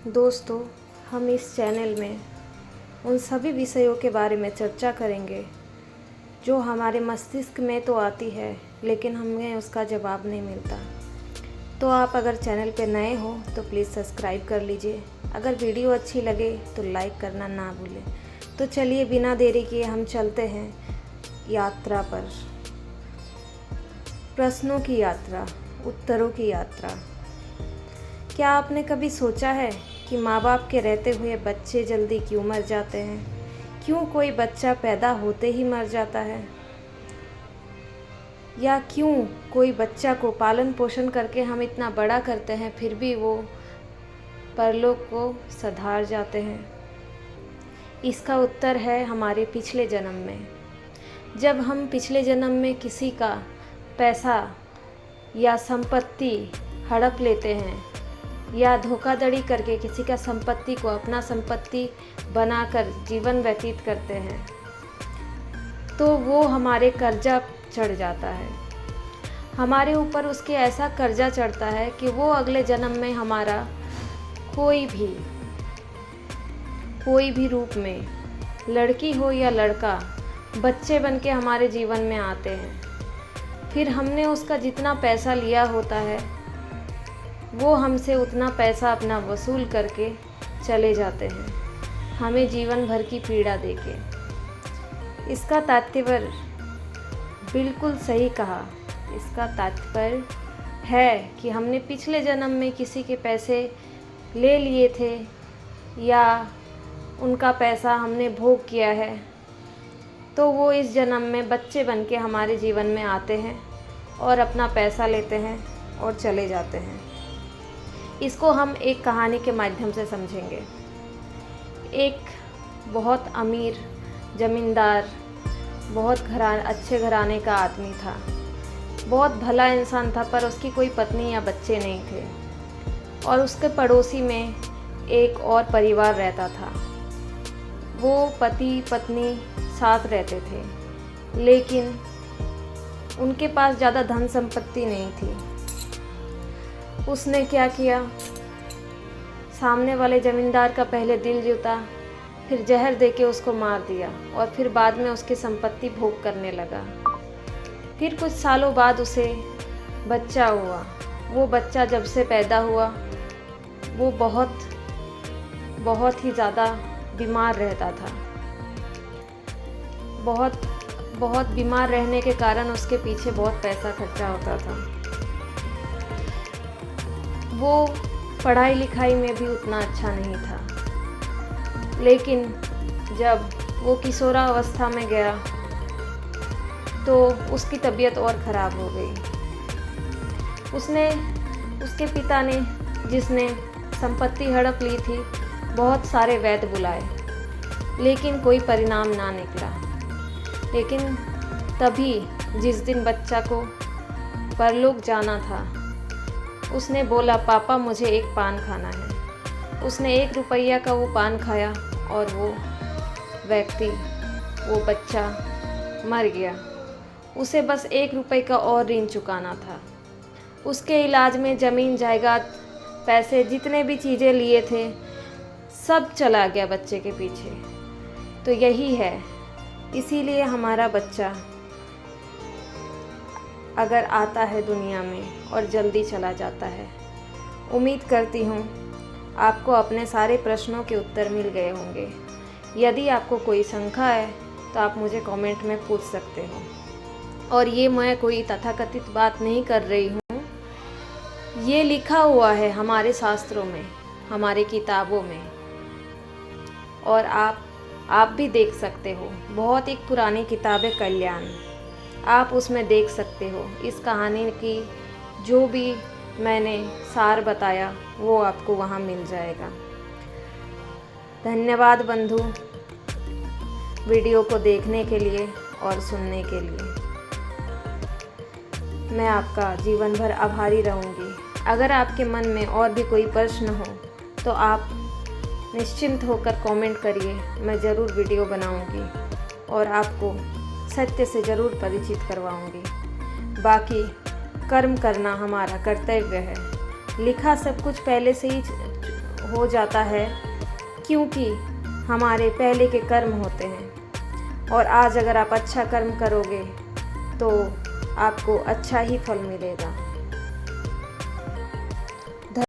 दोस्तों, हम इस चैनल में उन सभी विषयों के बारे में चर्चा करेंगे जो हमारे मस्तिष्क में तो आती है लेकिन हमें उसका जवाब नहीं मिलता। तो आप अगर चैनल पर नए हो तो प्लीज़ सब्सक्राइब कर लीजिए। अगर वीडियो अच्छी लगे तो लाइक करना ना भूलें। तो चलिए बिना देरी किए हम चलते हैं यात्रा पर। प्रश्नों की यात्रा, उत्तरों की यात्रा। क्या आपने कभी सोचा है कि माँ बाप के रहते हुए बच्चे जल्दी क्यों मर जाते हैं? क्यों कोई बच्चा पैदा होते ही मर जाता है? या क्यों कोई बच्चा को पालन पोषण करके हम इतना बड़ा करते हैं फिर भी वो परलोक को सधार जाते हैं? इसका उत्तर है हमारे पिछले जन्म में। जब हम पिछले जन्म में किसी का पैसा या संपत्ति हड़प लेते हैं या धोखाधड़ी करके किसी का संपत्ति को अपना संपत्ति बनाकर जीवन व्यतीत करते हैं तो वो हमारे कर्जा चढ़ जाता है। हमारे ऊपर उसके ऐसा कर्जा चढ़ता है कि वो अगले जन्म में हमारा कोई भी रूप में, लड़की हो या लड़का, बच्चे बन के हमारे जीवन में आते हैं। फिर हमने उसका जितना पैसा लिया होता है वो हमसे उतना पैसा अपना वसूल करके चले जाते हैं, हमें जीवन भर की पीड़ा देके। इसका तात्पर्य बिल्कुल सही कहा। इसका तात्पर्य है कि हमने पिछले जन्म में किसी के पैसे ले लिए थे या उनका पैसा हमने भोग किया है तो वो इस जन्म में बच्चे बन के हमारे जीवन में आते हैं और अपना पैसा लेते हैं और चले जाते हैं। इसको हम एक कहानी के माध्यम से समझेंगे। एक बहुत अमीर ज़मींदार, बहुत अच्छे घराने का आदमी था। बहुत भला इंसान था पर उसकी कोई पत्नी या बच्चे नहीं थे। और उसके पड़ोसी में एक और परिवार रहता था। वो पति पत्नी साथ रहते थे लेकिन उनके पास ज़्यादा धन संपत्ति नहीं थी। उसने क्या किया, सामने वाले ज़मींदार का पहले दिल जीता, फिर जहर देके उसको मार दिया और फिर बाद में उसकी संपत्ति भोग करने लगा। फिर कुछ सालों बाद उसे बच्चा हुआ। वो बच्चा जब से पैदा हुआ वो बहुत ही ज़्यादा बीमार रहता था। बहुत बीमार रहने के कारण उसके पीछे बहुत पैसा खर्चा होता था। वो पढ़ाई लिखाई में भी उतना अच्छा नहीं था। लेकिन जब वो किशोरावस्था में गया तो उसकी तबीयत और ख़राब हो गई। उसके पिता ने, जिसने संपत्ति हड़प ली थी, बहुत सारे वैद्य बुलाए लेकिन कोई परिणाम ना निकला। लेकिन तभी जिस दिन बच्चा को परलोक जाना था उसने बोला, पापा मुझे एक पान खाना है। उसने 1 रुपया का वो पान खाया और वो बच्चा मर गया। उसे बस 1 रुपये का और ऋण चुकाना था। उसके इलाज में ज़मीन जायदाद, पैसे, जितने भी चीज़ें लिए थे सब चला गया बच्चे के पीछे। तो यही है, इसीलिए हमारा बच्चा अगर आता है दुनिया में और जल्दी चला जाता है। उम्मीद करती हूँ आपको अपने सारे प्रश्नों के उत्तर मिल गए होंगे। यदि आपको कोई शंका है तो आप मुझे कमेंट में पूछ सकते हो। और ये मैं कोई तथाकथित बात नहीं कर रही हूँ, ये लिखा हुआ है हमारे शास्त्रों में, हमारे किताबों में। और आप भी देख सकते हो। बहुत एक पुरानी किताब है कल्याण, आप उसमें देख सकते हो। इस कहानी की जो भी मैंने सार बताया वो आपको वहाँ मिल जाएगा। धन्यवाद बंधु, वीडियो को देखने के लिए और सुनने के लिए। मैं आपका जीवन भर आभारी रहूँगी। अगर आपके मन में और भी कोई प्रश्न हो तो आप निश्चिंत होकर कमेंट करिए, मैं ज़रूर वीडियो बनाऊँगी और आपको सत्य से ज़रूर परिचित करवाऊँगी। बाकी कर्म करना हमारा कर्तव्य है। लिखा सब कुछ पहले से ही हो जाता है, क्योंकि हमारे पहले के कर्म होते हैं। और आज अगर आप अच्छा कर्म करोगे तो आपको अच्छा ही फल मिलेगा।